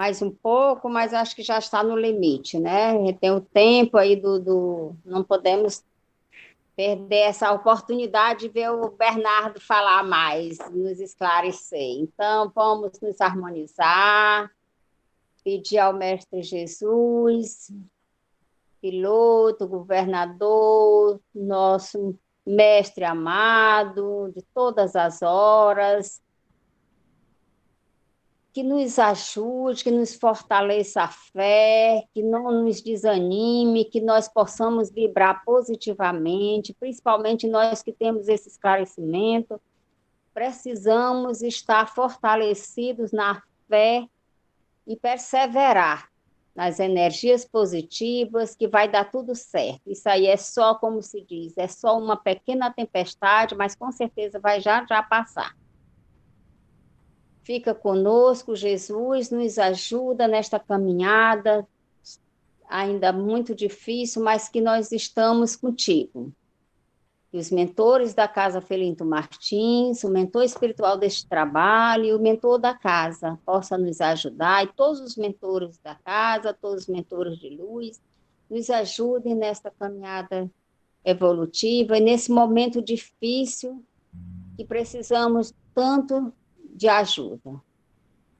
mais um pouco, mas acho que já está no limite, né? Tem o tempo aí não podemos perder essa oportunidade de ver o Bernardo falar mais, nos esclarecer. Então, vamos nos harmonizar, pedir ao Mestre Jesus, piloto, governador, nosso mestre amado, de todas as horas, que nos ajude, que nos fortaleça a fé, que não nos desanime, que nós possamos vibrar positivamente, principalmente nós que temos esse esclarecimento, precisamos estar fortalecidos na fé e perseverar nas energias positivas, que vai dar tudo certo. Isso aí é só, como se diz, é só uma pequena tempestade, mas com certeza vai já já passar. Fica conosco, Jesus, nos ajuda nesta caminhada, ainda muito difícil, mas que nós estamos contigo. E os mentores da Casa Felinto Martins, o mentor espiritual deste trabalho e o mentor da casa possa nos ajudar, e todos os mentores da casa, todos os mentores de luz, nos ajudem nesta caminhada evolutiva e nesse momento difícil que precisamos tanto de ajuda.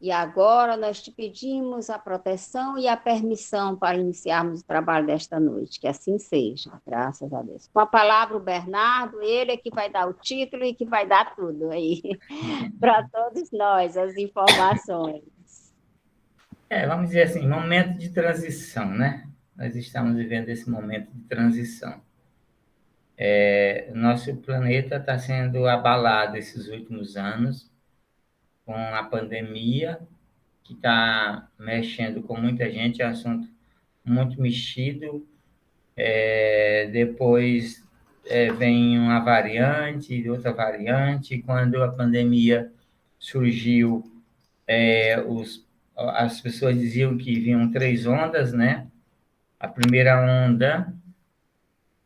E agora nós te pedimos a proteção e a permissão para iniciarmos o trabalho desta noite. Que assim seja, graças a Deus. Com a palavra, o Bernardo, ele é que vai dar o título e que vai dar tudo aí para todos nós, as informações. Vamos dizer assim, momento de transição, né? Nós estamos vivendo esse momento de transição. Nosso planeta está sendo abalado esses últimos anos com a pandemia, que está mexendo com muita gente, é um assunto muito mexido. Depois vem uma variante, outra variante. Quando a pandemia surgiu, as pessoas diziam que vinham três ondas, né? A primeira onda,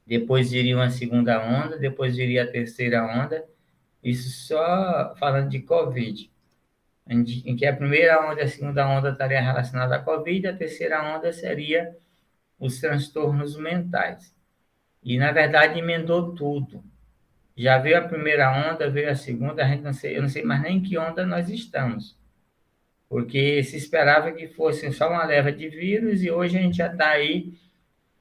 depois viria uma segunda onda, depois viria a terceira onda. Isso só falando de Covid, em que a primeira onda e a segunda onda estaria relacionada à Covid, a terceira onda seria os transtornos mentais. E, na verdade, emendou tudo. Já veio a primeira onda, veio a segunda, a gente não sei, eu não sei mais nem em que onda nós estamos, porque se esperava que fosse só uma leva de vírus e hoje a gente já está aí,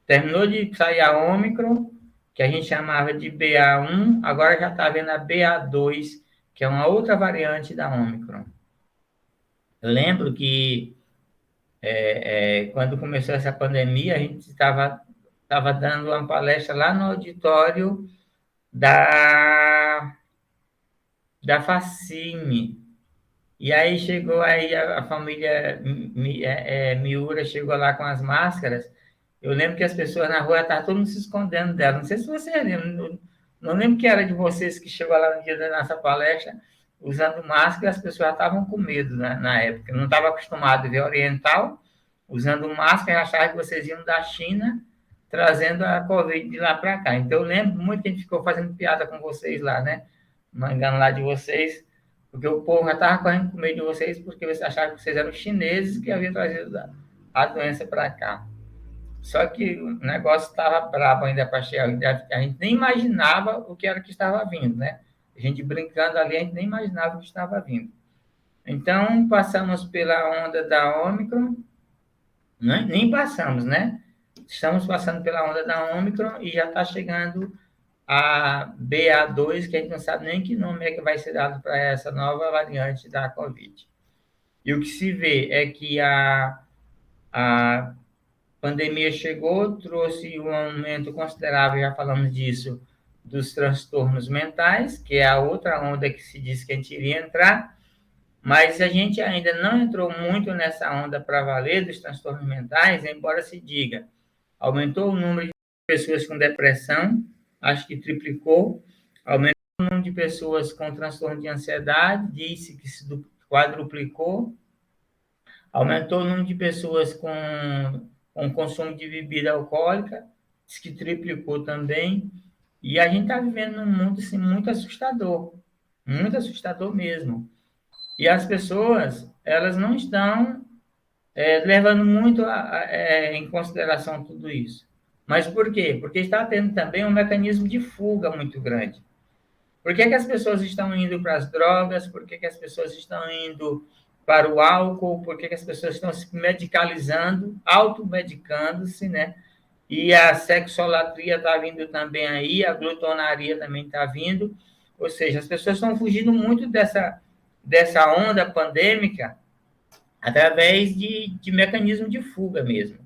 terminou de sair a Ômicron, que a gente chamava de BA1, agora já está vendo a BA2, que é uma outra variante da Ômicron. Eu lembro que quando começou essa pandemia, a gente estava dando uma palestra lá no auditório da, da Facime. E aí chegou aí a família Miura chegou lá com as máscaras. Eu lembro que as pessoas na rua estavam todo mundo se escondendo dela. Não sei se você lembra, não lembro que era de vocês que chegou lá no dia da nossa palestra usando máscara, as pessoas estavam com medo na época. Não estava acostumado a ver oriental usando máscara, achavam que vocês iam da China trazendo a Covid de lá para cá. Então eu lembro muito que a gente ficou fazendo piada com vocês lá, né? Mangando lá de vocês, porque o povo já estava correndo com medo de vocês, porque vocês achavam que vocês eram chineses que haviam trazido a doença para cá. Só que o negócio estava brabo ainda para chegar. A gente nem imaginava o que era que estava vindo, né? A gente brincando ali, a gente nem imaginava o que estava vindo. Então, passamos pela onda da Ômicron, nem passamos, né? Estamos passando pela onda da Ômicron e já está chegando a BA2, que a gente não sabe nem que nome é que vai ser dado para essa nova variante da Covid. E o que se vê é que a pandemia chegou, trouxe um aumento considerável, já falamos disso, dos transtornos mentais, que é a outra onda que se diz que a gente iria entrar, mas a gente ainda não entrou muito nessa onda para valer dos transtornos mentais, embora se diga, aumentou o número de pessoas com depressão, acho que triplicou, aumentou o número de pessoas com transtorno de ansiedade, disse que se quadruplicou, aumentou o número de pessoas com consumo de bebida alcoólica, diz que triplicou também, e a gente está vivendo num mundo assim, muito assustador mesmo. E as pessoas, elas não estão levando muito em consideração tudo isso. Mas por quê? Porque está tendo também um mecanismo de fuga muito grande. Por que as pessoas estão indo para as drogas? Por que as pessoas estão indo para o álcool? Por que as pessoas estão se medicalizando, automedicando-se, né? E a sexolatria está vindo também aí, a glutonaria também está vindo. Ou seja, as pessoas estão fugindo muito dessa onda pandêmica através de mecanismo de fuga mesmo,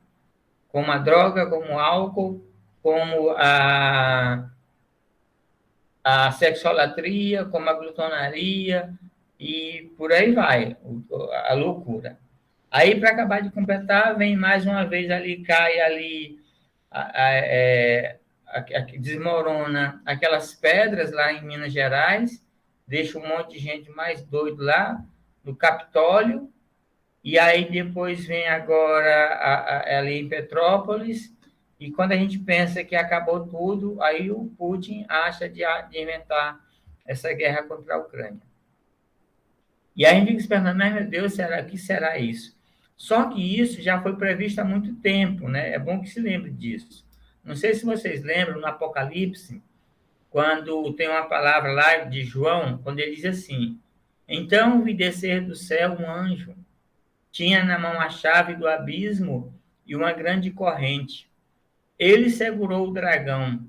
como a droga, como o álcool, como a sexolatria, como a glutonaria, e por aí vai, a loucura. Aí, para acabar de completar, vem mais uma vez ali, cai ali, desmorona aquelas pedras lá em Minas Gerais, deixa um monte de gente mais doido lá, no Capitólio, e aí depois vem agora ali em Petrópolis, e quando a gente pensa que acabou tudo, aí o Putin acha de inventar essa guerra contra a Ucrânia. E aí a gente fica esperando, mas, meu Deus, que será isso? Só que isso já foi previsto há muito tempo, né? É bom que se lembre disso. Não sei se vocês lembram, no Apocalipse, quando tem uma palavra lá de João, quando ele diz assim: então vi descer do céu um anjo, tinha na mão a chave do abismo e uma grande corrente. Ele segurou o dragão,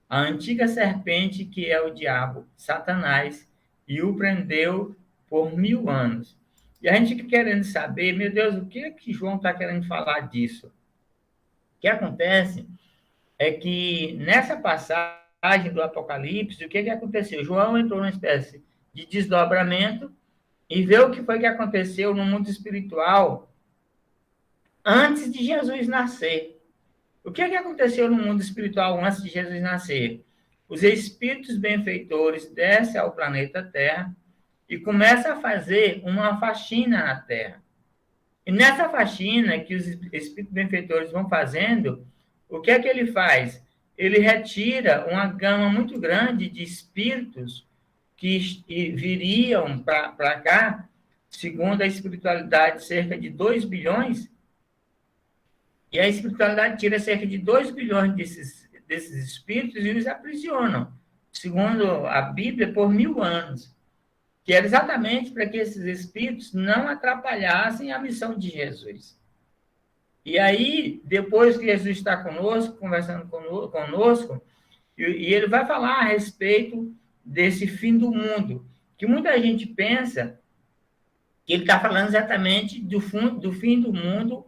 a antiga serpente que é o diabo, Satanás, e o prendeu por 1000 anos. E a gente fica querendo saber, meu Deus, o que é que João está querendo falar disso? O que acontece é que nessa passagem do Apocalipse, o que aconteceu? João entrou numa espécie de desdobramento e vê o que foi que aconteceu no mundo espiritual antes de Jesus nascer. O que aconteceu no mundo espiritual antes de Jesus nascer? Os espíritos benfeitores descem ao planeta Terra e começam a fazer uma faxina na Terra. E nessa faxina que os espíritos benfeitores vão fazendo, o que é que ele faz? Ele retira uma gama muito grande de espíritos que viriam para cá, segundo a espiritualidade, cerca de 2 bilhões, e a espiritualidade tira cerca de 2 bilhões desses espíritos e os aprisionam, segundo a Bíblia, por 1000 anos, que era exatamente para que esses espíritos não atrapalhassem a missão de Jesus. E aí, depois que Jesus está conosco, conversando conosco, e ele vai falar a respeito desse fim do mundo, que muita gente pensa que ele está falando exatamente do fim do mundo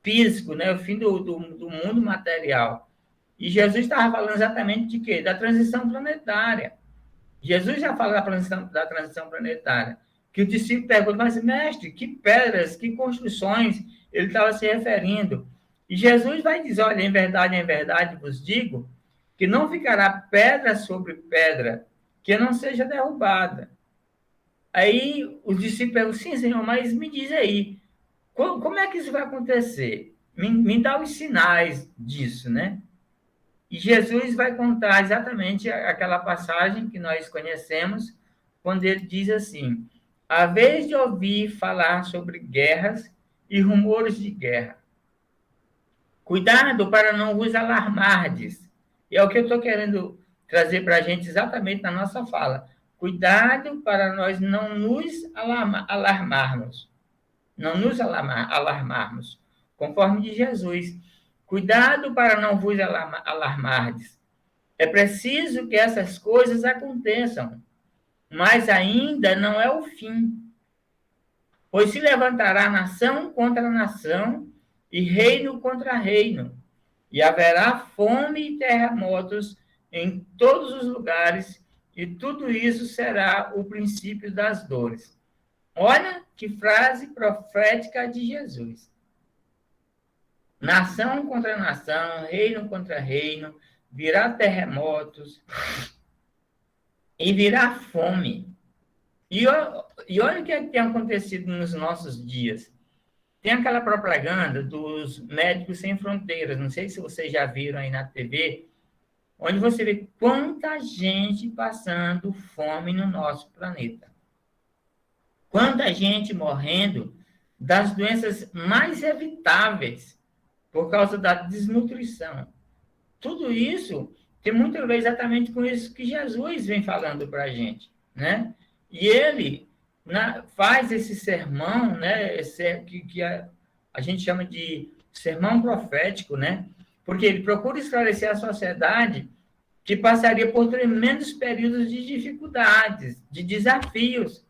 físico, né? O fim do mundo material. E Jesus estava falando exatamente de quê? Da transição planetária. Jesus já fala da transição planetária. Que o discípulo pergunta, mas mestre, que pedras, que construções ele estava se referindo? E Jesus vai dizer, olha, em verdade vos digo, que não ficará pedra sobre pedra que não seja derrubada. Aí os discípulos perguntam, sim, Senhor, mas me diz aí, como é que isso vai acontecer? Me dá os sinais disso, né? E Jesus vai contar exatamente aquela passagem que nós conhecemos, quando ele diz assim: a vez de ouvir falar sobre guerras e rumores de guerra. Cuidado para não vos alarmardes. E é o que eu estou querendo trazer para a gente exatamente na nossa fala. Cuidado para nós não nos alarmarmos. Não nos alarmarmos. Conforme de Jesus. Cuidado para não vos alarmardes. É preciso que essas coisas aconteçam, mas ainda não é o fim. Pois se levantará nação contra nação e reino contra reino, e haverá fome e terremotos em todos os lugares, e tudo isso será o princípio das dores. Olha que frase profética de Jesus. Nação contra nação, reino contra reino, virá terremotos e virá fome. E olha o que tem acontecido nos nossos dias. Tem aquela propaganda dos Médicos Sem Fronteiras, não sei se vocês já viram aí na TV, onde você vê quanta gente passando fome no nosso planeta. Quanta gente morrendo das doenças mais evitáveis por causa da desnutrição. Tudo isso tem muito a ver exatamente com isso que Jesus vem falando para a gente, né? E ele faz esse sermão, né? Que a gente chama de sermão profético, né? Porque ele procura esclarecer a sociedade que passaria por tremendos períodos de dificuldades, de desafios,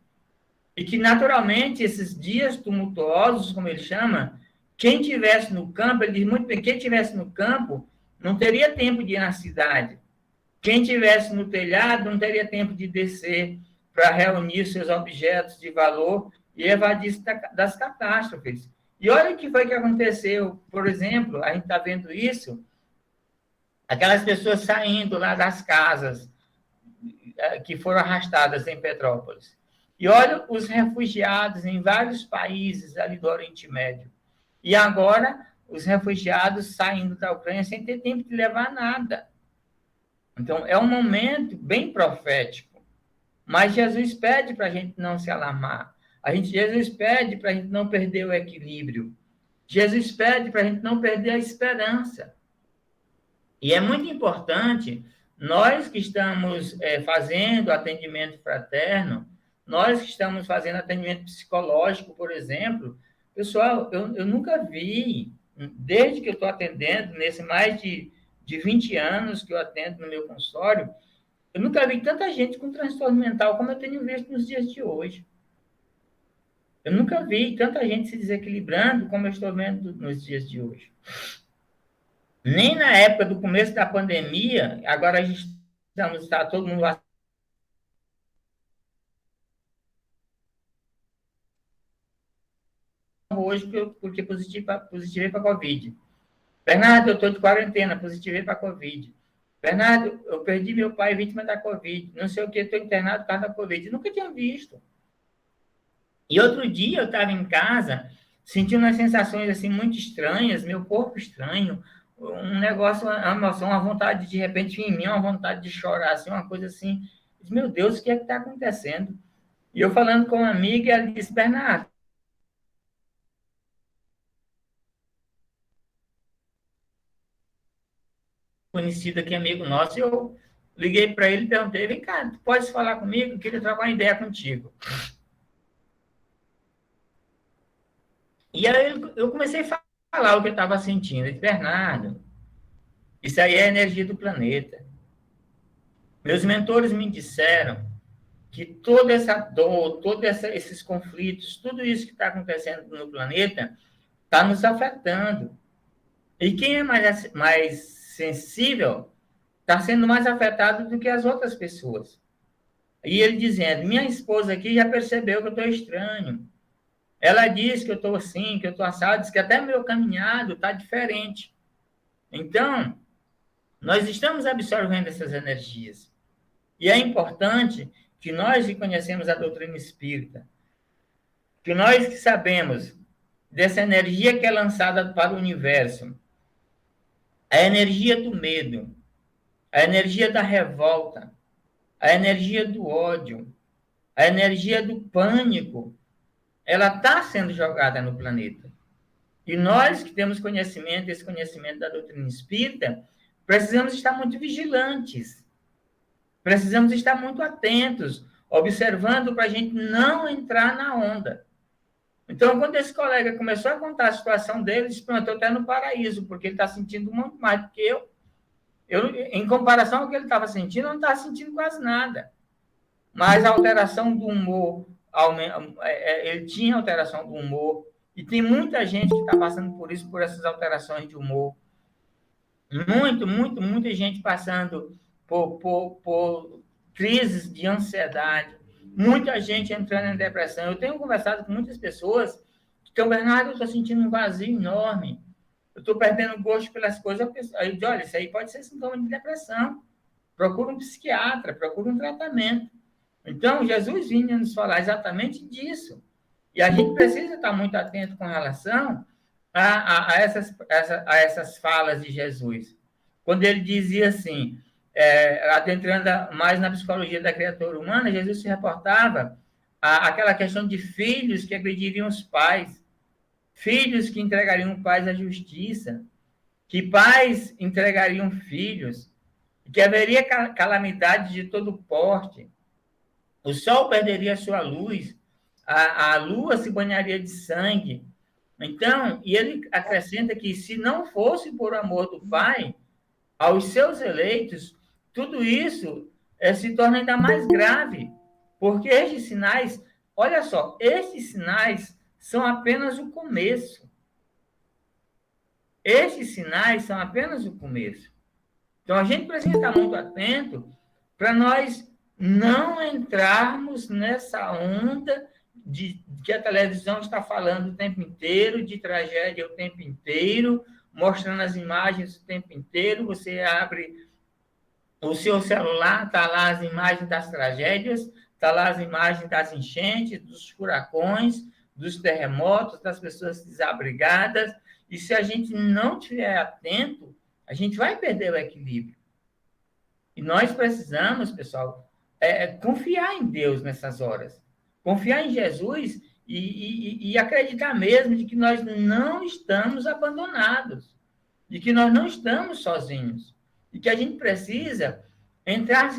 e que, naturalmente, esses dias tumultuosos, como ele chama, quem tivesse no campo, ele diz muito bem, quem tivesse no campo não teria tempo de ir na cidade. Quem tivesse no telhado não teria tempo de descer para reunir seus objetos de valor e evadir das catástrofes. E olha o que foi que aconteceu. Por exemplo, a gente está vendo isso, aquelas pessoas saindo lá das casas que foram arrastadas em Petrópolis. E olha os refugiados em vários países ali do Oriente Médio. E agora, os refugiados saindo da Ucrânia sem ter tempo de levar nada. Então, é um momento bem profético. Mas Jesus pede para a gente não se alarmar. Jesus pede para a gente não perder o equilíbrio. Jesus pede para a gente não perder a esperança. E é muito importante, nós que estamos fazendo atendimento fraterno, nós que estamos fazendo atendimento psicológico, por exemplo, pessoal, eu nunca vi, desde que eu estou atendendo, nesse mais de 20 anos que eu atendo no meu consultório, eu nunca vi tanta gente com transtorno mental como eu tenho visto nos dias de hoje. Eu nunca vi tanta gente se desequilibrando como eu estou vendo nos dias de hoje. Nem na época do começo da pandemia, agora a gente está todo mundo hoje porque positivei para a Covid. Bernardo, eu estou de quarentena, positivei para a Covid. Bernardo, eu perdi meu pai vítima da Covid. Não sei o que, estou internado por causa da Covid. Nunca tinha visto. E outro dia eu estava em casa, sentindo umas sensações assim muito estranhas, meu corpo estranho, um negócio, uma emoção, uma vontade de repente em mim, uma vontade de chorar, assim, uma coisa assim. Meu Deus, o que é que está acontecendo? E eu falando com uma amiga, ela disse, Bernardo, conhecido aqui, amigo nosso, eu liguei para ele e perguntei, vem cá, tu pode falar comigo? Eu queria trocar uma ideia contigo. E aí eu comecei a falar o que eu estava sentindo. Eu disse, Bernardo, isso aí é a energia do planeta. Meus mentores me disseram que toda essa dor, esses conflitos, tudo isso que está acontecendo no planeta está nos afetando. E quem é mais sensível está sendo mais afetado do que as outras pessoas. E ele dizendo, minha esposa aqui já percebeu que eu estou estranho. Ela diz que eu estou assim, que eu estou assado, diz que até meu caminhado está diferente. Então, nós estamos absorvendo essas energias. E é importante que nós que conhecemos a doutrina espírita, que nós que sabemos dessa energia que é lançada para o universo, a energia do medo, a energia da revolta, a energia do ódio, a energia do pânico, ela está sendo jogada no planeta. E nós que temos conhecimento, esse conhecimento da doutrina espírita, precisamos estar muito vigilantes. Precisamos estar muito atentos, observando para a gente não entrar na onda. Então, quando esse colega começou a contar a situação dele, disse, pronto, eu estou no paraíso, porque ele está sentindo muito mais do que eu. Em comparação ao que ele estava sentindo, eu não estava sentindo quase nada. Mas a alteração do humor, ele tinha alteração do humor, e tem muita gente que está passando por isso, por essas alterações de humor. Muita gente passando por crises de ansiedade, muita gente entrando em depressão. Eu tenho conversado com muitas pessoas que estão, Bernardo, eu estou sentindo um vazio enorme, eu estou perdendo gosto pelas coisas. Aí eu digo, olha, isso aí pode ser sintoma de depressão. Procura um psiquiatra, procura um tratamento. Então, Jesus vinha nos falar exatamente disso. E a gente precisa estar muito atento com relação a essas falas de Jesus. Quando ele dizia assim, adentrando mais na psicologia da criatura humana, Jesus se reportava àquela questão de filhos que agrediriam os pais. filhos que entregariam pais à justiça, que pais entregariam filhos, que haveria calamidade de todo porte, o sol perderia sua luz, a lua se banharia de sangue. Então, e ele acrescenta que se não fosse por amor do Pai aos seus eleitos, tudo isso se torna ainda mais grave, porque estes sinais, olha só, estes sinais são apenas o começo. Estes sinais são apenas o começo. Então, a gente precisa estar muito atento para nós não entrarmos nessa onda de que a televisão está falando o tempo inteiro, de tragédia o tempo inteiro, mostrando as imagens o tempo inteiro. Você abre o seu celular, está lá as imagens das tragédias, está lá as imagens das enchentes, dos furacões, dos terremotos, das pessoas desabrigadas. E se a gente não estiver atento, a gente vai perder o equilíbrio. E nós precisamos, pessoal, confiar em Deus nessas horas. Confiar em Jesus e acreditar mesmo de que nós não estamos abandonados, de que nós não estamos sozinhos, e que a gente precisa entrar,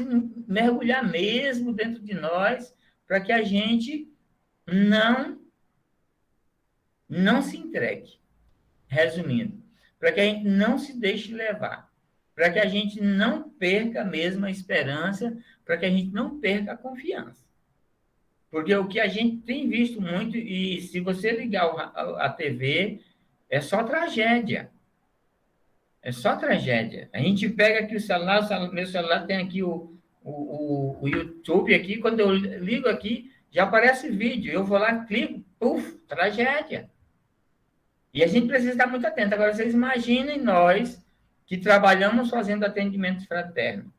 mergulhar mesmo dentro de nós, para que a gente não se entregue. Resumindo, para que a gente não se deixe levar, para que a gente não perca mesmo a esperança, para que a gente não perca a confiança. Porque o que a gente tem visto muito, e se você ligar a TV, é só tragédia. É só tragédia. A gente pega aqui o celular, meu celular tem aqui o YouTube aqui, quando eu ligo aqui, já aparece vídeo. Eu vou lá, clico, puf, tragédia. E a gente precisa estar muito atento. Agora, vocês imaginem nós que trabalhamos fazendo atendimento fraterno.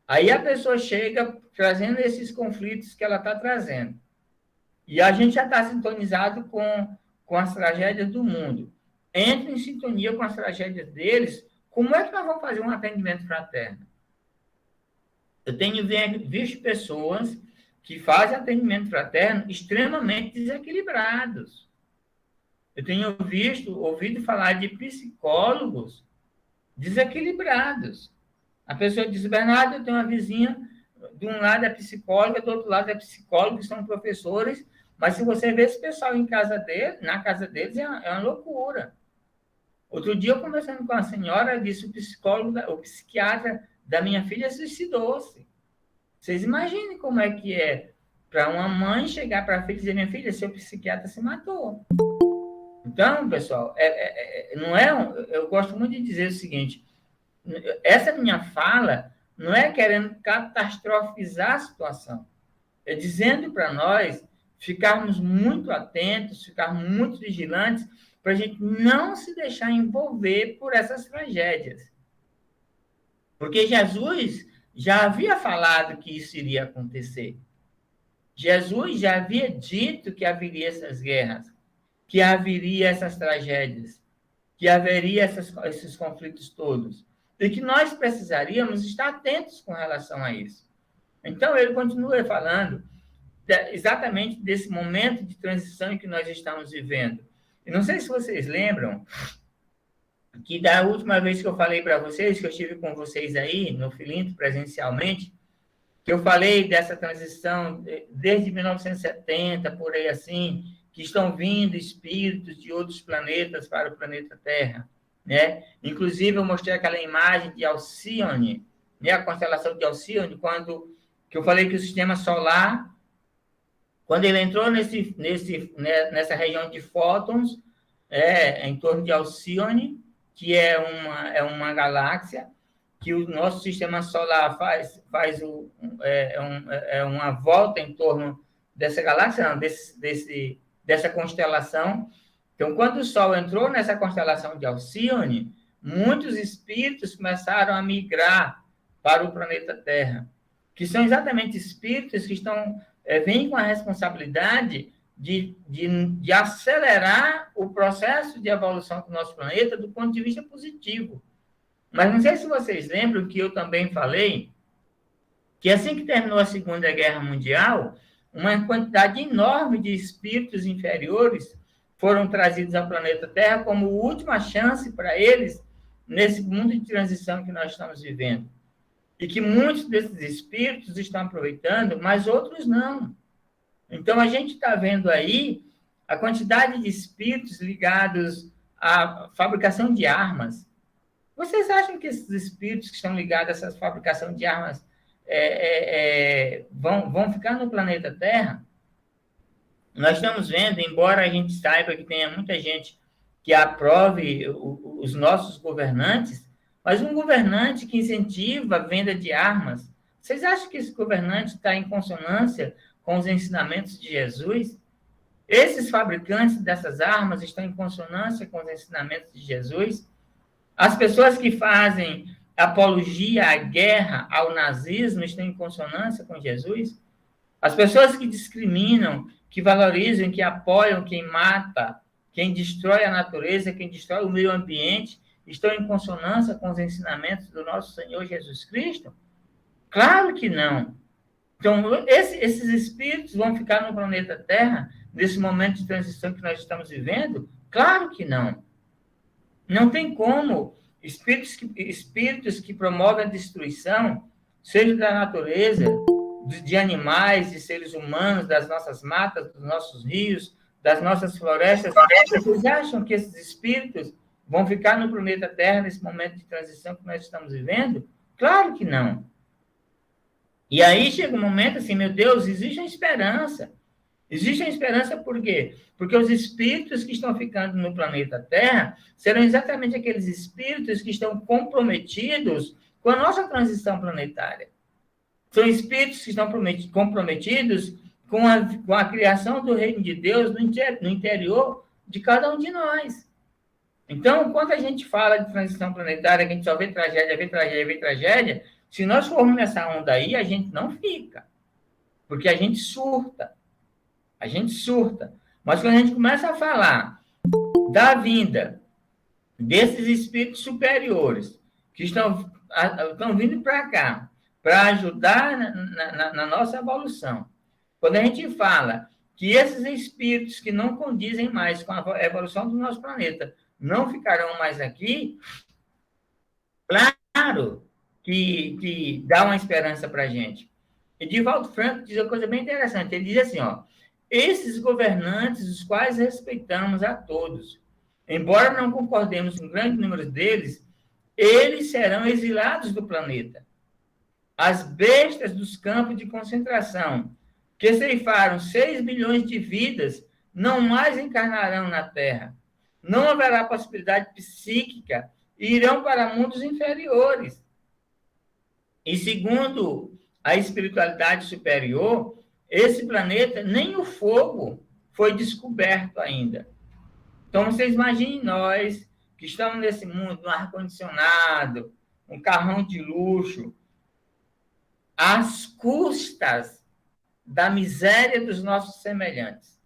Aí a pessoa chega trazendo esses conflitos que ela está trazendo. E a gente já está sintonizado com as tragédias do mundo. Entra em sintonia com as tragédias deles, como é que nós vamos fazer um atendimento fraterno? Eu tenho visto pessoas que fazem atendimento fraterno extremamente desequilibrados. Eu tenho ouvido falar de psicólogos desequilibrados. A pessoa diz, Bernardo, eu tenho uma vizinha, de um lado é psicóloga, do outro lado é psicólogo, que são professores, mas se você vê esse pessoal na casa deles, é uma loucura. Outro dia, eu conversando com a senhora, ela disse, o psiquiatra da minha filha suicidou-se. Vocês imaginem como é que é para uma mãe chegar para a filha e dizer, minha filha, seu psiquiatra se matou. Então, pessoal, eu gosto muito de dizer o seguinte, essa minha fala não é querendo catastrofizar a situação, é dizendo para nós ficarmos muito atentos, ficarmos muito vigilantes, para a gente não se deixar envolver por essas tragédias. Porque Jesus já havia falado que isso iria acontecer. Jesus já havia dito que haveria essas guerras, que haveria essas tragédias, que haveria esses conflitos todos, e que nós precisaríamos estar atentos com relação a isso. Então, ele continua falando exatamente desse momento de transição em que nós estamos vivendo. E não sei se vocês lembram que da última vez que eu falei para vocês, que eu estive com vocês aí, no Filinto, presencialmente, que eu falei dessa transição desde 1970, por aí assim, que estão vindo espíritos de outros planetas para o planeta Terra, né? Inclusive, eu mostrei aquela imagem de Alcione, né? A constelação de Alcione, que eu falei que o sistema solar, quando ele entrou nessa região de fótons, em torno de Alcione, que é uma galáxia, que o nosso sistema solar faz uma volta em torno dessa galáxia, não, dessa constelação. Então, quando o Sol entrou nessa constelação de Alcione, muitos espíritos começaram a migrar para o planeta Terra, que são exatamente espíritos que vêm com a responsabilidade de acelerar o processo de evolução do nosso planeta do ponto de vista positivo. Mas não sei se vocês lembram que eu também falei que assim que terminou a Segunda Guerra Mundial, uma quantidade enorme de espíritos inferiores foram trazidos ao planeta Terra como última chance para eles nesse mundo de transição que nós estamos vivendo. E que muitos desses espíritos estão aproveitando, mas outros não. Então, a gente está vendo aí a quantidade de espíritos ligados à fabricação de armas. Vocês acham que esses espíritos que estão ligados a essa fabricação de armas vão ficar no planeta Terra? Nós estamos vendo, embora a gente saiba que tenha muita gente que aprove os nossos governantes, mas um governante que incentiva a venda de armas, vocês acham que esse governante está em consonância com os ensinamentos de Jesus? Esses fabricantes dessas armas estão em consonância com os ensinamentos de Jesus? As pessoas que fazem apologia à guerra, ao nazismo, estão em consonância com Jesus? As pessoas que discriminam, que valorizam, que apoiam quem mata, quem destrói a natureza, quem destrói o meio ambiente, estão em consonância com os ensinamentos do nosso Senhor Jesus Cristo? Claro que não. Então, esses espíritos vão ficar no planeta Terra, nesse momento de transição que nós estamos vivendo? Claro que não. Não tem como espíritos que promovem a destruição, seja da natureza, de animais, de seres humanos, das nossas matas, dos nossos rios, das nossas florestas. Vocês acham que esses espíritos vão ficar no planeta Terra nesse momento de transição que nós estamos vivendo? Claro que não. E aí chega um momento assim, meu Deus, existe uma esperança. Existe uma esperança por quê? Porque os espíritos que estão ficando no planeta Terra serão exatamente aqueles espíritos que estão comprometidos com a nossa transição planetária. São espíritos que estão comprometidos com a criação do reino de Deus no interior de cada um de nós. Então, quando a gente fala de transição planetária, que a gente só vê tragédia, vê tragédia, vê tragédia, se nós formos nessa onda aí, a gente não fica. Porque a gente surta. A gente surta. Mas quando a gente começa a falar da vinda desses espíritos superiores que estão vindo para cá, para ajudar na nossa evolução. Quando a gente fala que esses espíritos que não condizem mais com a evolução do nosso planeta não ficarão mais aqui, claro que dá uma esperança para a gente. E Divaldo Franco diz uma coisa bem interessante. Ele diz assim, ó, esses governantes, os quais respeitamos a todos, embora não concordemos com grande número deles, eles serão exilados do planeta. As bestas dos campos de concentração, que ceifaram 6 bilhões de vidas, não mais encarnarão na Terra. Não haverá possibilidade psíquica e irão para mundos inferiores. E segundo a espiritualidade superior, esse planeta, nem o fogo foi descoberto ainda. Então, vocês imaginem nós, que estamos nesse mundo, no ar-condicionado, um carrão de luxo, às custas da miséria dos nossos semelhantes.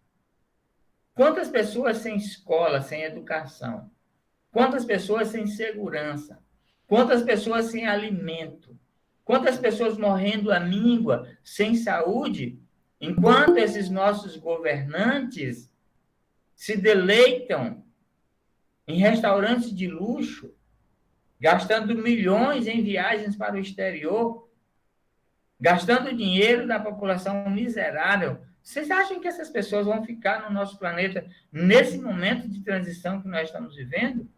Quantas pessoas sem escola, sem educação? Quantas pessoas sem segurança? Quantas pessoas sem alimento? Quantas pessoas morrendo à míngua, sem saúde, enquanto esses nossos governantes se deleitam em restaurantes de luxo, gastando milhões em viagens para o exterior, gastando dinheiro da população miserável. Vocês acham que essas pessoas vão ficar no nosso planeta nesse momento de transição que nós estamos vivendo?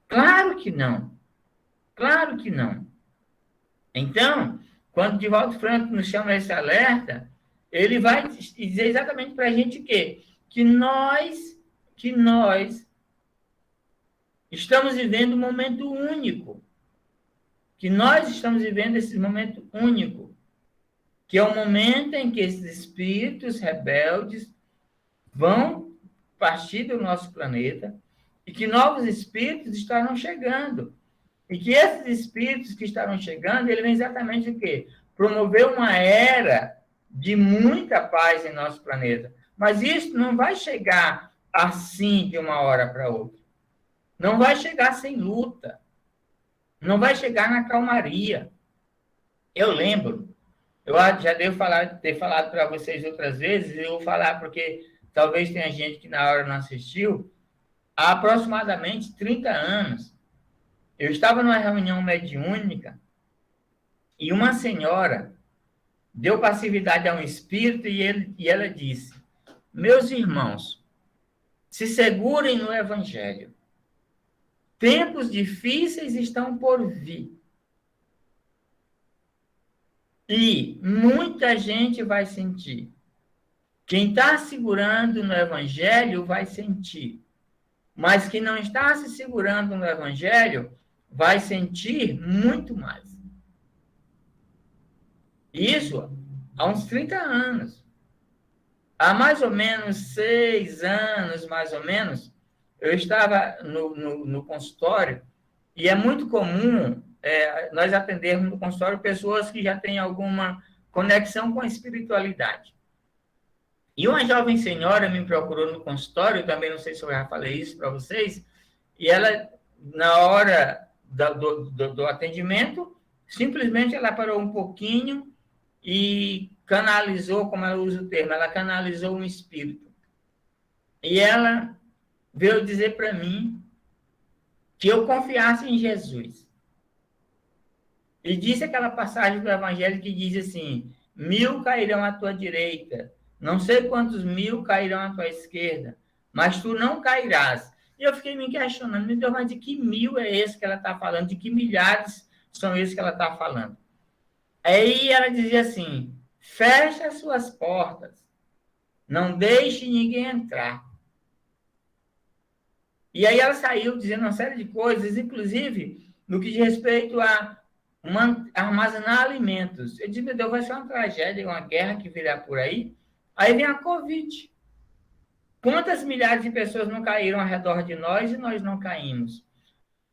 Claro que não. Claro que não. Então, quando Divaldo Franco nos chama esse alerta, ele vai dizer exatamente para a gente o quê? Que nós estamos vivendo um momento único. Que nós estamos vivendo esse momento único. Que é o momento em que esses espíritos rebeldes vão partir do nosso planeta e que novos espíritos estarão chegando. E que esses espíritos que estarão chegando, ele vem exatamente o quê? Promover uma era de muita paz em nosso planeta. Mas isso não vai chegar assim de uma hora para outra. Não vai chegar sem luta. Não vai chegar na calmaria. Eu lembro, eu já devo ter falado para vocês outras vezes, eu vou falar porque talvez tenha gente que na hora não assistiu, há aproximadamente 30 anos, eu estava numa reunião mediúnica e uma senhora deu passividade a um espírito e ela disse: meus irmãos, se segurem no Evangelho. Tempos difíceis estão por vir. E muita gente vai sentir. Quem está segurando no Evangelho vai sentir. Mas quem não está se segurando no Evangelho vai sentir muito mais. Isso há uns 30 anos. Há mais ou menos 6 anos, mais ou menos, eu estava no consultório e é muito comum nós atendermos no consultório pessoas que já têm alguma conexão com a espiritualidade. E uma jovem senhora me procurou no consultório, também não sei se eu já falei isso para vocês, e ela, na hora do atendimento, simplesmente ela parou um pouquinho e canalizou, como ela usa o termo, ela canalizou um espírito. E ela veio dizer para mim que eu confiasse em Jesus. E disse aquela passagem do Evangelho que diz assim: 1000 cairão à tua direita, não sei quantos 1000 cairão à tua esquerda, mas tu não cairás. E eu fiquei me questionando, meu Deus, mas de que 1000 é esse que ela está falando? De que milhares são esses que ela está falando? Aí ela dizia assim: feche as suas portas, não deixe ninguém entrar. E aí ela saiu dizendo uma série de coisas, inclusive no que diz respeito a armazenar alimentos. Eu disse, meu Deus, vai ser uma tragédia, uma guerra que virá por aí. Aí vem a Covid. Quantas milhares de pessoas não caíram ao redor de nós e nós não caímos?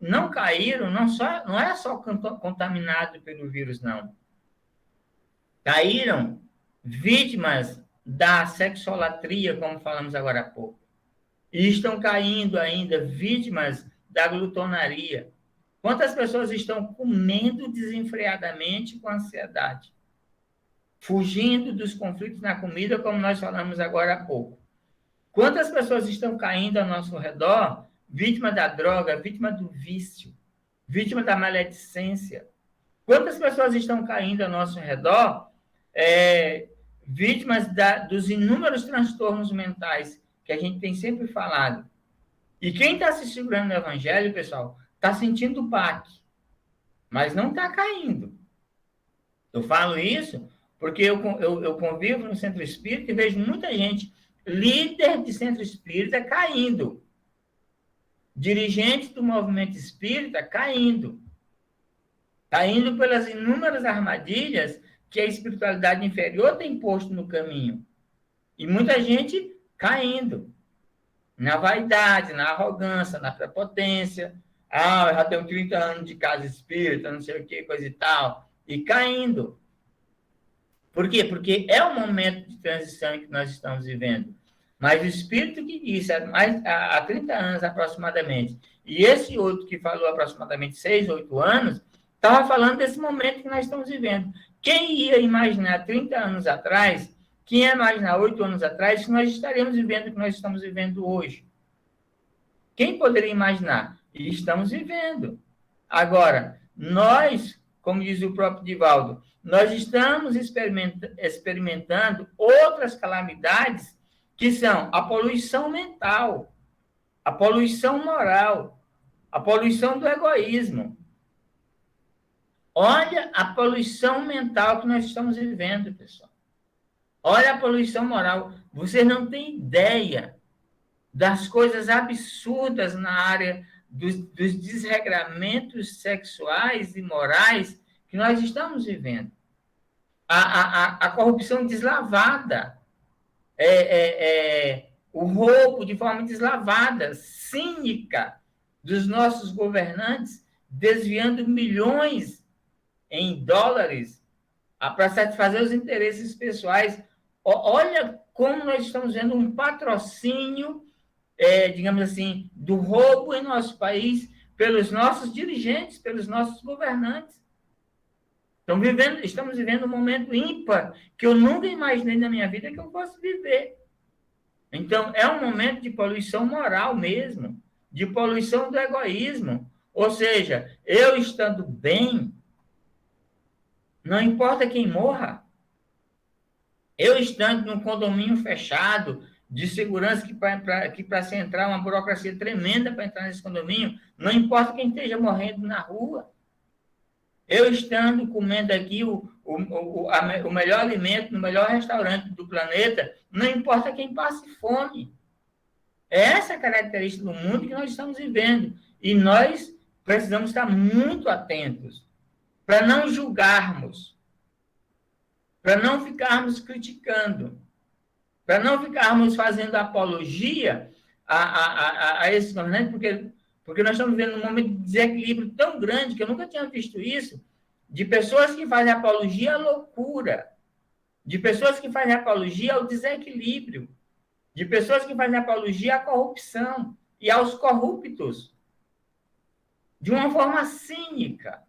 Não caíram, não é só contaminado pelo vírus, não. Caíram vítimas da sexolatria, como falamos agora há pouco. E estão caindo ainda vítimas da glutonaria. Quantas pessoas estão comendo desenfreadamente com ansiedade? Fugindo dos conflitos na comida, como nós falamos agora há pouco. Quantas pessoas estão caindo ao nosso redor, vítima da droga, vítima do vício, vítima da maledicência? Quantas pessoas estão caindo ao nosso redor, vítimas dos inúmeros transtornos mentais que a gente tem sempre falado? E quem está se segurando no Evangelho, pessoal, está sentindo o baque, mas não está caindo. Eu falo isso porque eu convivo no centro espírita e vejo muita gente, líder de centro espírita, caindo. Dirigente do movimento espírita caindo. Caindo pelas inúmeras armadilhas que a espiritualidade inferior tem posto no caminho. E muita gente caindo. Na vaidade, na arrogância, na prepotência. Eu já tenho 30 anos de casa espírita, não sei o que, coisa e tal. E caindo. Por quê? Porque é um momento de transição que nós estamos vivendo. Mas o espírito que disse há 30 anos aproximadamente, e esse outro que falou aproximadamente 6, 8 anos, estava falando desse momento que nós estamos vivendo. Quem ia imaginar 30 anos atrás, quem ia imaginar 8 anos atrás, que nós estaríamos vivendo o que nós estamos vivendo hoje? Quem poderia imaginar? E estamos vivendo. Agora, nós, como diz o próprio Divaldo, nós estamos experimentando outras calamidades que são a poluição mental, a poluição moral, a poluição do egoísmo. Olha a poluição mental que nós estamos vivendo, pessoal. Olha a poluição moral. Você não tem ideia das coisas absurdas na área dos desregramentos sexuais e morais que nós estamos vivendo. A corrupção deslavada, o roubo de forma deslavada, cínica, dos nossos governantes, desviando milhões em dólares para satisfazer os interesses pessoais. Olha como nós estamos vendo um patrocínio, digamos assim, do roubo em nosso país pelos nossos dirigentes, pelos nossos governantes. Estamos vivendo um momento ímpar que eu nunca imaginei na minha vida que eu fosse viver. Então, é um momento de poluição moral mesmo, de poluição do egoísmo. Ou seja, eu estando bem, não importa quem morra. Eu estando num condomínio fechado, de segurança, que para se entrar, uma burocracia tremenda para entrar nesse condomínio, não importa quem esteja morrendo na rua. Eu estando comendo aqui o melhor alimento, no melhor restaurante do planeta, não importa quem passe fome. É essa a característica do mundo que nós estamos vivendo. E nós precisamos estar muito atentos para não julgarmos, para não ficarmos criticando, para não ficarmos fazendo apologia a esses governantes, porque nós estamos vivendo um momento de desequilíbrio tão grande que eu nunca tinha visto isso, de pessoas que fazem apologia à loucura, de pessoas que fazem apologia ao desequilíbrio, de pessoas que fazem apologia à corrupção e aos corruptos, de uma forma cínica.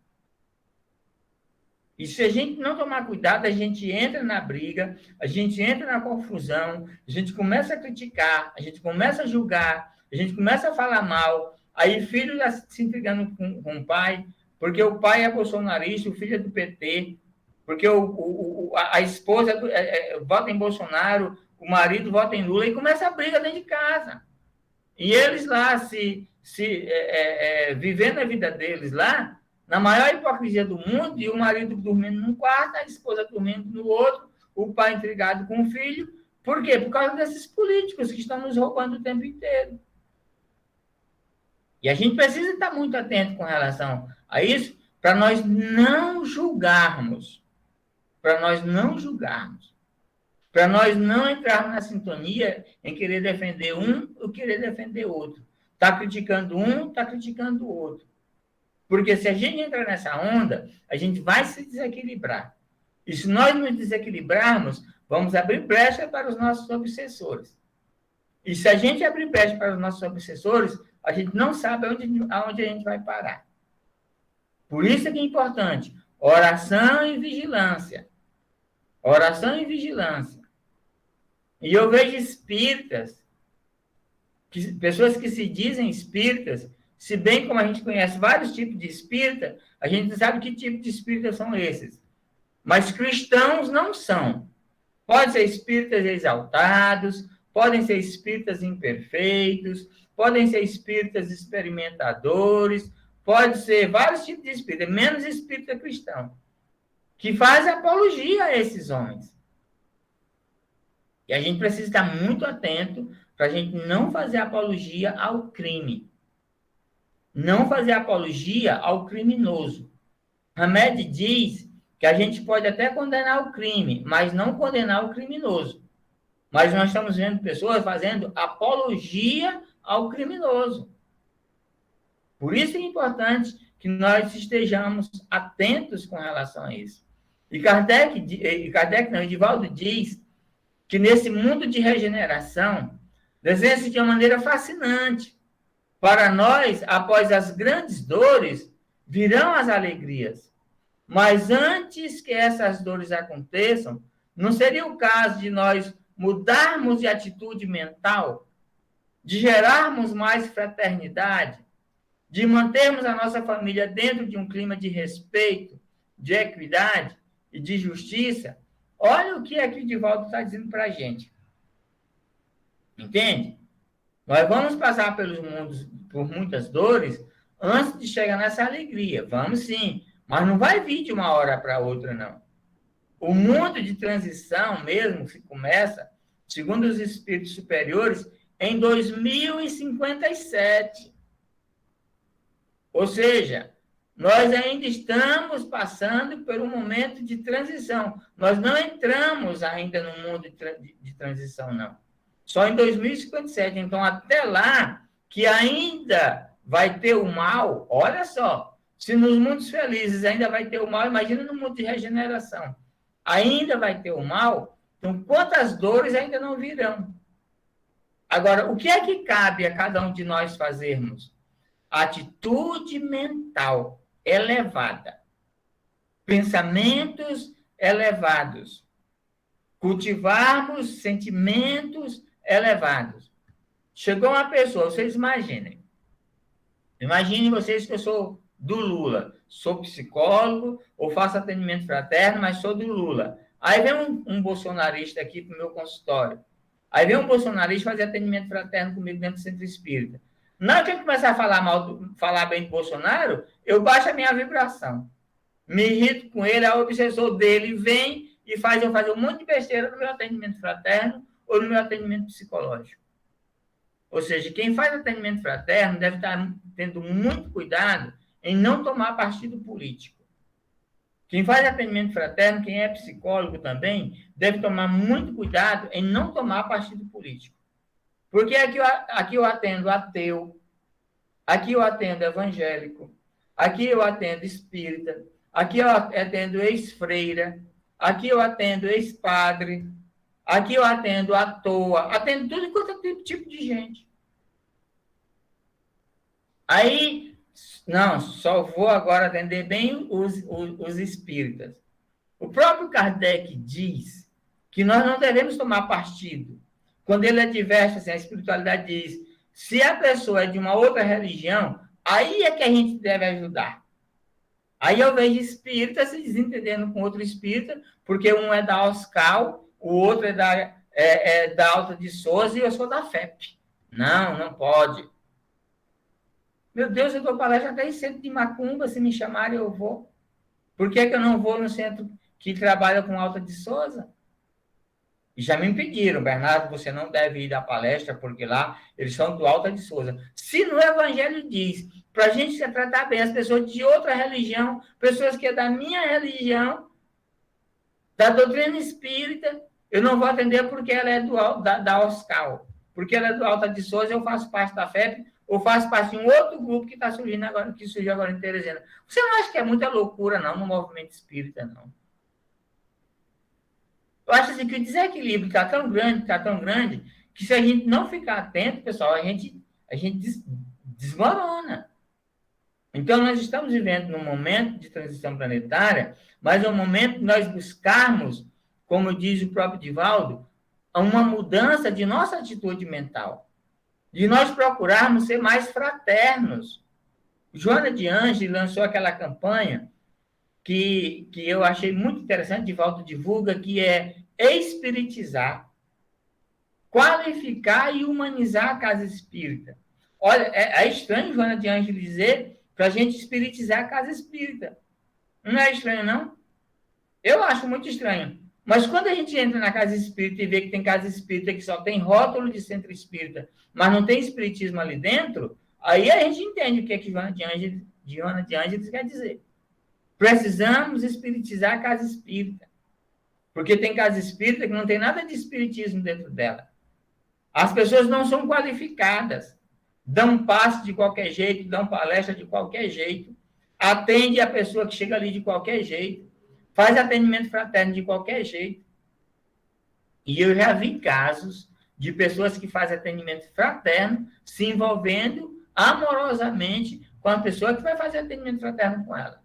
E se a gente não tomar cuidado, a gente entra na briga, a gente entra na confusão, a gente começa a criticar, a gente começa a julgar, a gente começa a falar mal, aí filho já se intrigando com o pai, porque o pai é bolsonarista, o filho é do PT, porque a esposa vota em Bolsonaro, o marido vota em Lula, e começa a briga dentro de casa. E eles lá, vivendo a vida deles lá, na maior hipocrisia do mundo, e o marido dormindo num quarto, a esposa dormindo no outro, o pai intrigado com o filho. Por quê? Por causa desses políticos que estão nos roubando o tempo inteiro. E a gente precisa estar muito atento com relação a isso, para nós não julgarmos. Para nós não julgarmos. Para nós não entrarmos na sintonia em querer defender um ou querer defender outro. Está criticando um, está criticando o outro. Porque se a gente entrar nessa onda, a gente vai se desequilibrar. E se nós nos desequilibrarmos, vamos abrir brecha para os nossos obsessores. E se a gente abrir brecha para os nossos obsessores, a gente não sabe aonde a gente vai parar. Por isso é que é importante oração e vigilância. Oração e vigilância. E eu vejo espíritas, pessoas que se dizem espíritas, se bem como a gente conhece vários tipos de espírita, a gente não sabe que tipo de espírita são esses. Mas cristãos não são. Podem ser espíritas exaltados, podem ser espíritas imperfeitos, podem ser espíritas experimentadores, pode ser vários tipos de espírita, menos espírita cristão, que faz apologia a esses homens. E a gente precisa estar muito atento para a gente não fazer apologia ao crime. Não fazer apologia ao criminoso. Hamed diz que a gente pode até condenar o crime, mas não condenar o criminoso. Mas nós estamos vendo pessoas fazendo apologia ao criminoso. Por isso é importante que nós estejamos atentos com relação a isso. E Edivaldo diz que nesse mundo de regeneração, desenha-se de uma maneira fascinante. Para nós, após as grandes dores, virão as alegrias. Mas antes que essas dores aconteçam, não seria o caso de nós mudarmos de atitude mental, de gerarmos mais fraternidade, de mantermos a nossa família dentro de um clima de respeito, de equidade e de justiça? Olha o que aqui o Edivaldo está dizendo para a gente. Entende? Nós vamos passar por muitas dores antes de chegar nessa alegria. Vamos sim, mas não vai vir de uma hora para outra, não. O mundo de transição mesmo se começa, segundo os espíritos superiores, em 2057. Ou seja, nós ainda estamos passando por um momento de transição. Nós não entramos ainda no mundo de transição, não. Só em 2057. Então, até lá, que ainda vai ter o mal, olha só, se nos mundos felizes ainda vai ter o mal, imagina no mundo de regeneração. Ainda vai ter o mal, então quantas dores ainda não virão? Agora, o que é que cabe a cada um de nós fazermos? Atitude mental elevada, pensamentos elevados, cultivarmos sentimentos elevados. Chegou uma pessoa, vocês imaginem. Imaginem vocês que eu sou do Lula. Sou psicólogo ou faço atendimento fraterno, mas sou do Lula. Aí vem um bolsonarista aqui para o meu consultório. Aí vem um bolsonarista fazer atendimento fraterno comigo dentro do centro espírita. Na hora que eu começar a falar bem do Bolsonaro, eu baixo a minha vibração. Me irrito com ele, a obsessor dele vem e faz eu fazer um monte de besteira no meu atendimento fraterno ou no meu atendimento psicológico. Ou seja, quem faz atendimento fraterno deve estar tendo muito cuidado em não tomar partido político. Quem faz atendimento fraterno, quem é psicólogo também, deve tomar muito cuidado em não tomar partido político. Porque aqui eu atendo ateu, aqui eu atendo evangélico, aqui eu atendo espírita, aqui eu atendo ex-freira, aqui eu atendo ex-padre, aqui eu atendo à toa, atendo tudo quanto é tipo de gente. Aí, não, só vou agora atender bem os espíritas. O próprio Kardec diz que nós não devemos tomar partido. Quando ele adverte, assim, a espiritualidade diz, se a pessoa é de uma outra religião, aí é que a gente deve ajudar. Aí eu vejo espírita se desentendendo com outro espírita, porque um é da Oscal, o outro é da Alta de Souza e eu sou da FEP. Não, não pode. Meu Deus, eu dou palestra até em centro de macumba, se me chamarem eu vou. Por que eu não vou no centro que trabalha com Alta de Souza? E já me pediram, Bernardo, você não deve ir dar palestra, porque lá eles são do Alta de Souza. Se no Evangelho diz, para a gente se tratar bem, as pessoas de outra religião, pessoas que é da minha religião, da doutrina espírita, eu não vou atender porque ela é da Oscal. Porque ela é do Alta de Souza, eu faço parte da FEP, ou faço parte de um outro grupo que está surgindo agora, que surgiu agora em Teresina. Você não acha que é muita loucura, não, no movimento espírita, não? Eu acho assim, que o desequilíbrio está tão grande, que se a gente não ficar atento, pessoal, a gente desmorona. Então, nós estamos vivendo num momento de transição planetária, mas é um momento de nós buscarmos, como diz o próprio Divaldo, uma mudança de nossa atitude mental. De nós procurarmos ser mais fraternos. Joana de Ângeles lançou aquela campanha que eu achei muito interessante, Divaldo divulga, que é espiritizar, qualificar e humanizar a casa espírita. Olha, é estranho, Joana de Ângeles, dizer para a gente espiritizar a casa espírita. Não é estranho, não? Eu acho muito estranho. Mas quando a gente entra na casa espírita e vê que tem casa espírita que só tem rótulo de centro espírita, mas não tem espiritismo ali dentro, aí a gente entende o que é que Joana de Ângeles quer dizer. Precisamos espiritizar a casa espírita. Porque tem casa espírita que não tem nada de espiritismo dentro dela. As pessoas não são qualificadas. Dão passe de qualquer jeito, dão palestra de qualquer jeito, atende a pessoa que chega ali de qualquer jeito, faz atendimento fraterno de qualquer jeito. E eu já vi casos de pessoas que fazem atendimento fraterno se envolvendo amorosamente com a pessoa que vai fazer atendimento fraterno com ela.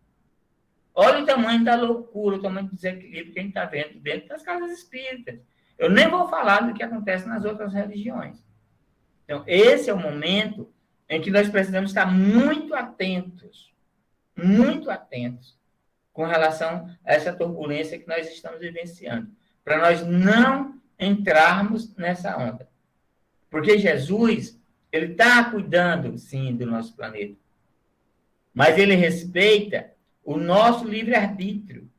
Olha o tamanho da loucura, o tamanho do desequilíbrio que a gente está vendo dentro das casas espíritas. Eu nem vou falar do que acontece nas outras religiões. Então, esse é o momento em que nós precisamos estar muito atentos com relação a essa turbulência que nós estamos vivenciando, para nós não entrarmos nessa onda. Porque Jesus, ele está cuidando, sim, do nosso planeta, mas ele respeita o nosso livre-arbítrio.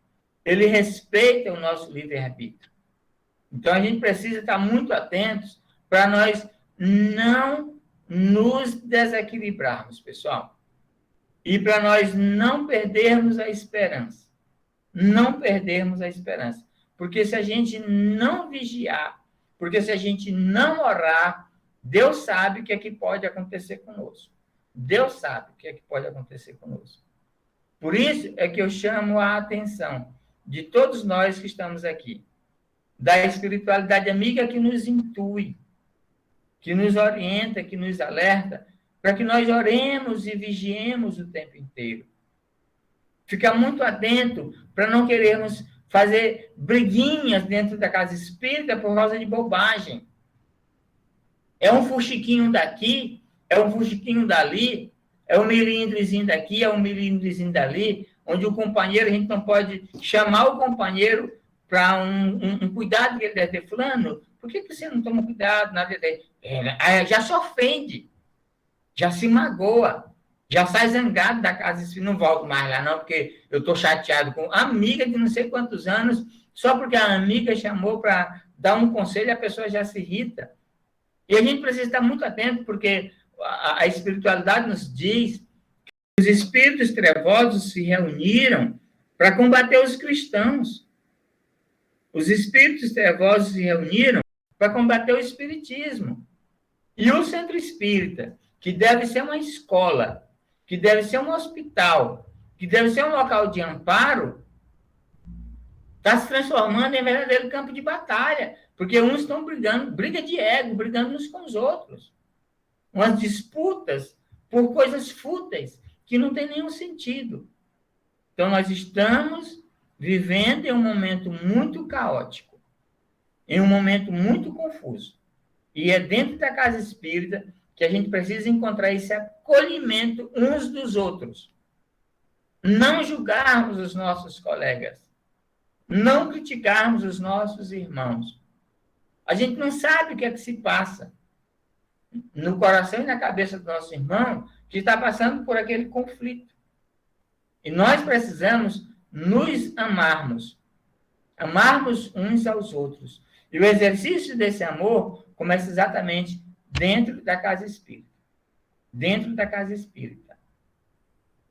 Ele respeita o nosso livre-arbítrio. Então, a gente precisa estar muito atentos para nós não nos desequilibrarmos, pessoal. E para nós não perdermos a esperança. Não perdermos a esperança. Porque se a gente não vigiar, porque se a gente não orar, Deus sabe o que é que pode acontecer conosco. Deus sabe o que é que pode acontecer conosco. Por isso é que eu chamo a atenção de todos nós que estamos aqui, da espiritualidade amiga que nos intui, que nos orienta, que nos alerta, para que nós oremos e vigiemos o tempo inteiro. Ficar muito atento para não querermos fazer briguinhas dentro da casa espírita por causa de bobagem. É um fuxiquinho daqui, é um fuxiquinho dali, é um milímetrozinho daqui, é um milímetrozinho dali, onde o companheiro, a gente não pode chamar o companheiro para um cuidado que ele deve ter. Fulano, por que você não toma cuidado? Nada já se ofende, já se magoa, já sai zangado da casa e não volto mais lá, não, porque eu estou chateado com amiga de não sei quantos anos, só porque a amiga chamou para dar um conselho, a pessoa já se irrita. E a gente precisa estar muito atento, porque a espiritualidade nos diz que os espíritos trevosos se reuniram para combater os cristãos. Os espíritos trevosos se reuniram para combater o espiritismo. E o centro espírita, que deve ser uma escola, que deve ser um hospital, que deve ser um local de amparo, está se transformando em verdadeiro campo de batalha, porque uns estão brigando, briga de ego, brigando uns com os outros. Umas disputas por coisas fúteis, que não tem nenhum sentido. Então, nós estamos vivendo em um momento muito caótico, em um momento muito confuso. E é dentro da casa espírita que a gente precisa encontrar esse acolhimento uns dos outros. Não julgarmos os nossos colegas. Não criticarmos os nossos irmãos. A gente não sabe o que é que se passa no coração e na cabeça do nosso irmão que está passando por aquele conflito. E nós precisamos nos amarmos. Amarmos uns aos outros. E o exercício desse amor começa exatamente dentro da casa espírita. Dentro da casa espírita.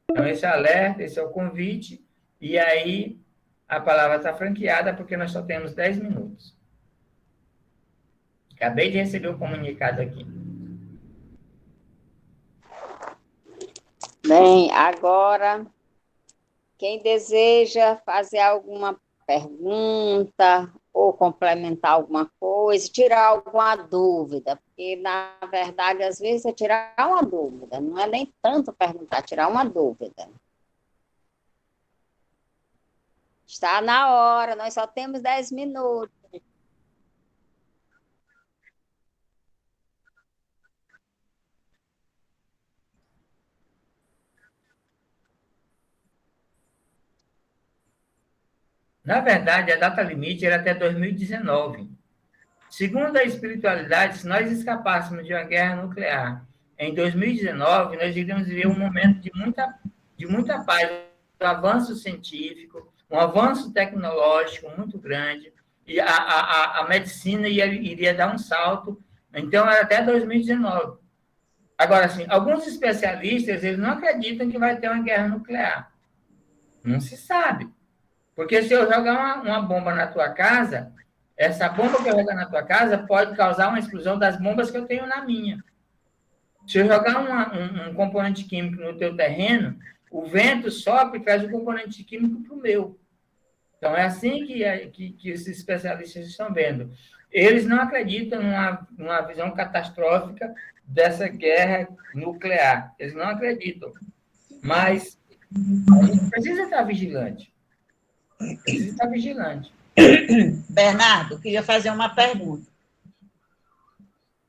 Então, esse é o alerta, esse é o convite, e aí a palavra está franqueada, porque nós só temos 10 minutos. Acabei de receber o comunicado aqui. Bem, agora, quem deseja fazer alguma pergunta ou complementar alguma coisa, tirar alguma dúvida, porque, na verdade, às vezes é tirar uma dúvida, não é nem tanto perguntar, tirar uma dúvida. Está na hora, nós só temos 10 minutos. Na verdade, a data limite era até 2019. Segundo a espiritualidade, se nós escapássemos de uma guerra nuclear em 2019, nós iríamos viver um momento de muita paz, um avanço científico, um avanço tecnológico muito grande, e a medicina iria dar um salto. Então, era até 2019. Agora, assim, alguns especialistas, eles não acreditam que vai ter uma guerra nuclear. Não se sabe. Porque se eu jogar uma bomba na tua casa, essa bomba que eu jogar na tua casa pode causar uma explosão das bombas que eu tenho na minha. Se eu jogar um componente químico no teu terreno, o vento sopra e traz o componente químico para o meu. Então, é assim que esses especialistas estão vendo. Eles não acreditam numa visão catastrófica dessa guerra nuclear. Eles não acreditam. Mas a gente precisa estar vigilante. Precisa estar vigilante. Bernardo, queria fazer uma pergunta.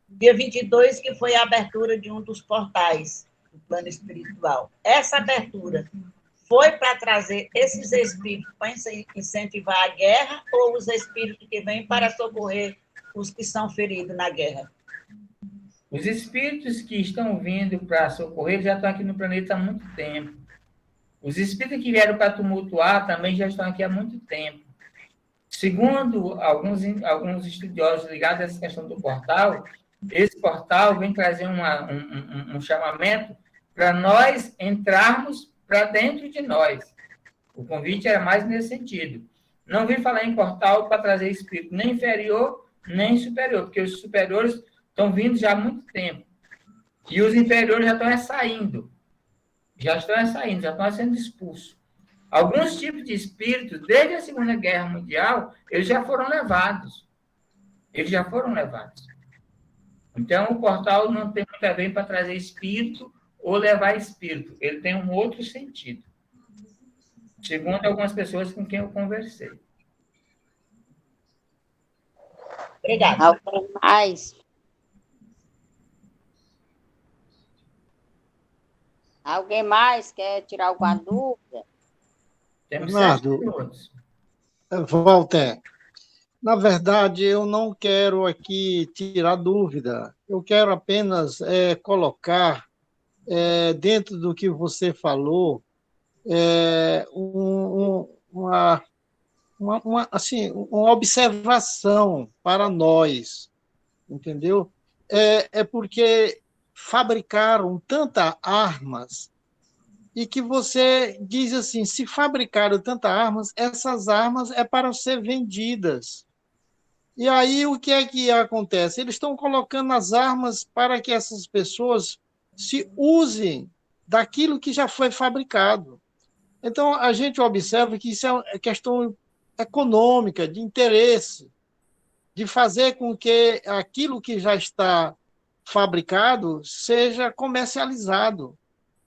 Dia 22, que foi a abertura de um dos portais do plano espiritual. Essa abertura foi para trazer esses espíritos para incentivar a guerra ou os espíritos que vêm para socorrer os que são feridos na guerra? Os espíritos que estão vindo para socorrer já estão aqui no planeta há muito tempo. Os espíritos que vieram para tumultuar também já estão aqui há muito tempo. Segundo alguns estudiosos ligados a essa questão do portal, esse portal vem trazer um chamamento para nós entrarmos para dentro de nós. O convite era mais nesse sentido. Não vim falar em portal para trazer espírito nem inferior, nem superior, porque os superiores estão vindo já há muito tempo. E os inferiores já estão saindo. Já estão sendo expulsos. Alguns tipos de espíritos, desde a Segunda Guerra Mundial, eles já foram levados. Então, o portal não tem muito a ver para trazer espírito ou levar espírito. Ele tem um outro sentido. Segundo algumas pessoas com quem eu conversei. Obrigada. Alguém mais? Alguém mais quer tirar alguma dúvida? Temos Bernardo, 7 minutos. Walter, na verdade, eu não quero aqui tirar dúvida. Eu quero apenas colocar, dentro do que você falou, assim, uma observação para nós, entendeu? É porque fabricaram tantas armas e que você diz assim, se fabricaram tantas armas, essas armas é para ser vendidas. E aí o que é que acontece? Eles estão colocando as armas para que essas pessoas se usem daquilo que já foi fabricado. Então a gente observa que isso é questão econômica, de interesse, de fazer com que aquilo que já está fabricado seja comercializado.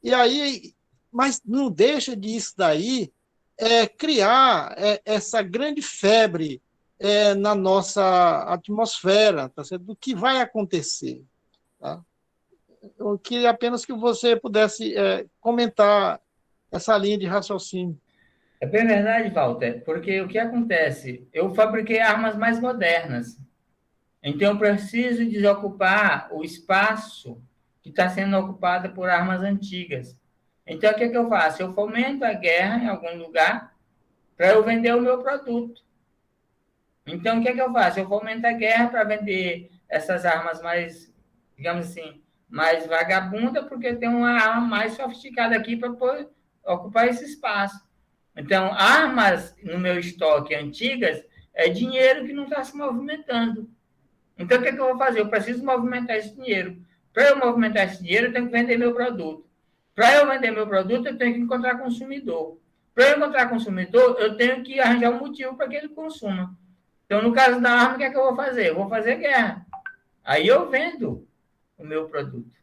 E aí, mas não deixa disso daí criar essa grande febre na nossa atmosfera, tá certo? Do que vai acontecer. Tá? Eu queria apenas que você pudesse comentar essa linha de raciocínio. É bem verdade, Walter, porque o que acontece? Eu fabriquei armas mais modernas, então eu preciso desocupar o espaço que está sendo ocupado por armas antigas. Então, o que eu faço? Eu fomento a guerra em algum lugar para eu vender o meu produto. Então, o que eu faço? Eu fomento a guerra para vender essas armas mais, digamos assim, mais vagabunda, porque tem uma arma mais sofisticada aqui para ocupar esse espaço. Então, armas no meu estoque antigas é dinheiro que não está se movimentando. Então, o que eu vou fazer? Eu preciso movimentar esse dinheiro. Para eu movimentar esse dinheiro, eu tenho que vender meu produto. Para eu vender meu produto, eu tenho que encontrar consumidor. Para eu encontrar consumidor, eu tenho que arranjar um motivo para que ele consuma. Então, no caso da arma, o que eu vou fazer? Eu vou fazer guerra. Aí eu vendo o meu produto,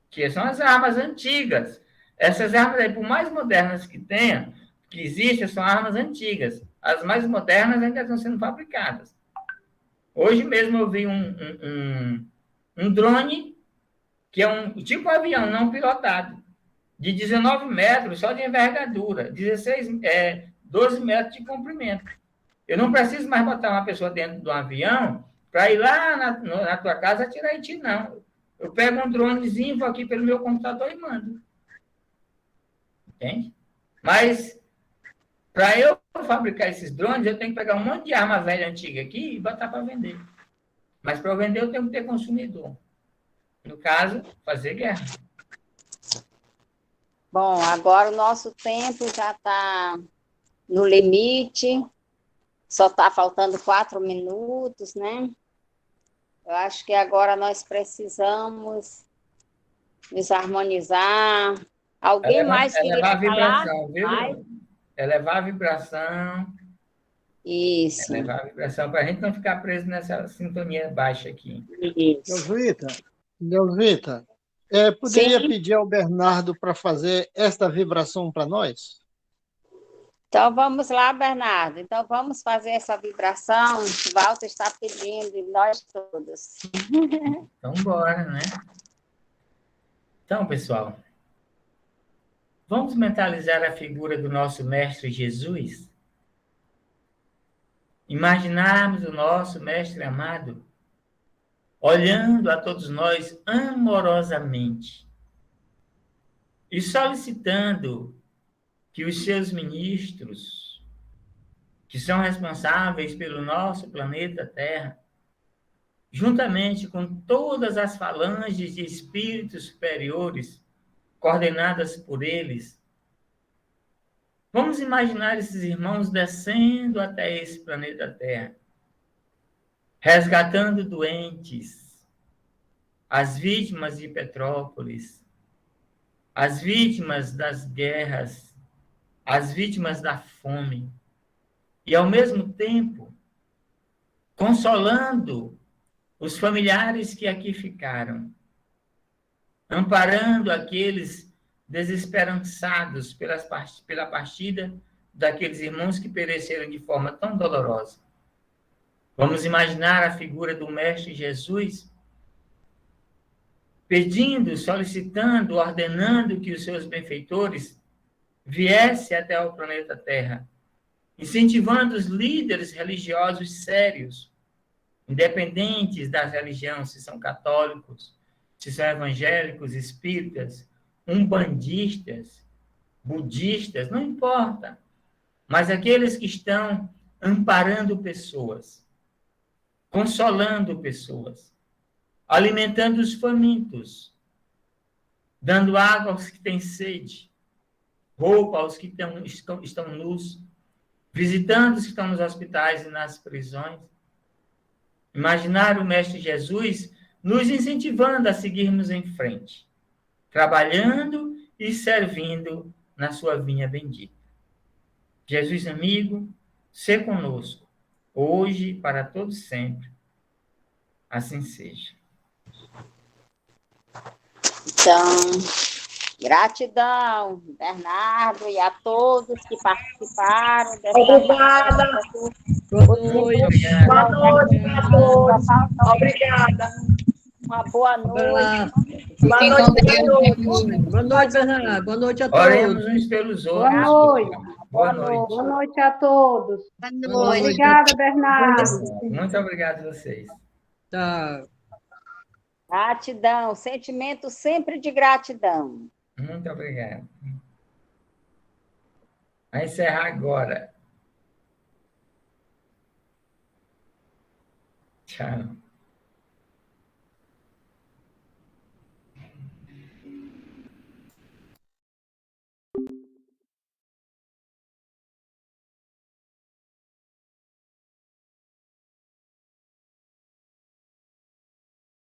que são as armas antigas. Essas armas aí, por mais modernas que tenham, que existem, são armas antigas. As mais modernas ainda estão sendo fabricadas. Hoje mesmo eu vi um drone, que é um tipo um avião não pilotado, de 19 metros só de envergadura, 12 metros de comprimento. Eu não preciso mais botar uma pessoa dentro do avião para ir lá na tua casa atirar em ti, não. Eu pego um dronezinho, vou aqui pelo meu computador e mando. Entende? Mas, para eu fabricar esses drones, eu tenho que pegar um monte de arma velha, antiga aqui e botar para vender. Mas, para eu vender, eu tenho que ter consumidor. No caso, fazer guerra. Bom, agora o nosso tempo já está no limite, só está faltando 4 minutos, né? Eu acho que agora nós precisamos nos harmonizar. Alguém mais queria Elevar a falar? vibração, viu? Mais? Elevar a vibração. Isso, Elevar a vibração, para a gente não ficar preso nessa sintonia baixa aqui. isso. Delvita, poderia Sim, pedir ao Bernardo para fazer esta vibração para nós? então vamos lá, Bernardo. Então vamos fazer essa vibração. O Walter está pedindo, e nós todos. Então, bora, né? Então, pessoal, vamos mentalizar a figura do nosso Mestre Jesus? Imaginarmos o nosso Mestre amado olhando a todos nós amorosamente e solicitando que os seus ministros, que são responsáveis pelo nosso planeta Terra, juntamente com todas as falanges de espíritos superiores coordenadas por eles, vamos imaginar esses irmãos descendo até esse planeta Terra, resgatando doentes, as vítimas de Petrópolis, as vítimas das guerras, as vítimas da fome, e, ao mesmo tempo, consolando os familiares que aqui ficaram, amparando aqueles desesperançados pela partida daqueles irmãos que pereceram de forma tão dolorosa. Vamos imaginar a figura do Mestre Jesus pedindo, solicitando, ordenando que os seus benfeitores viessem até o planeta Terra, incentivando os líderes religiosos sérios, independentes da religião, se são católicos, se são evangélicos, espíritas, umbandistas, budistas, não importa, mas aqueles que estão amparando pessoas, consolando pessoas, alimentando os famintos, dando água aos que têm sede, roupa aos que estão nus, visitando os que estão nos hospitais e nas prisões. Imaginar o Mestre Jesus nos incentivando a seguirmos em frente, trabalhando e servindo na sua vinha bendita. Jesus amigo, sê conosco, hoje e para todos sempre. Assim seja. Então, gratidão, Bernardo, e a todos que participaram dessa Obrigada. Boa noite. Boa noite a todos. Obrigada. Uma boa noite. Boa noite a todos. Boa noite, Bernardo. Boa noite a todos. Oremos uns pelos outros. Boa noite. Boa noite. Boa noite a todos. Boa noite. Obrigada, Bernardo. Muito obrigado a vocês. Tá. Gratidão, sentimento sempre de gratidão. Muito obrigado. Vai encerrar agora. Tchau.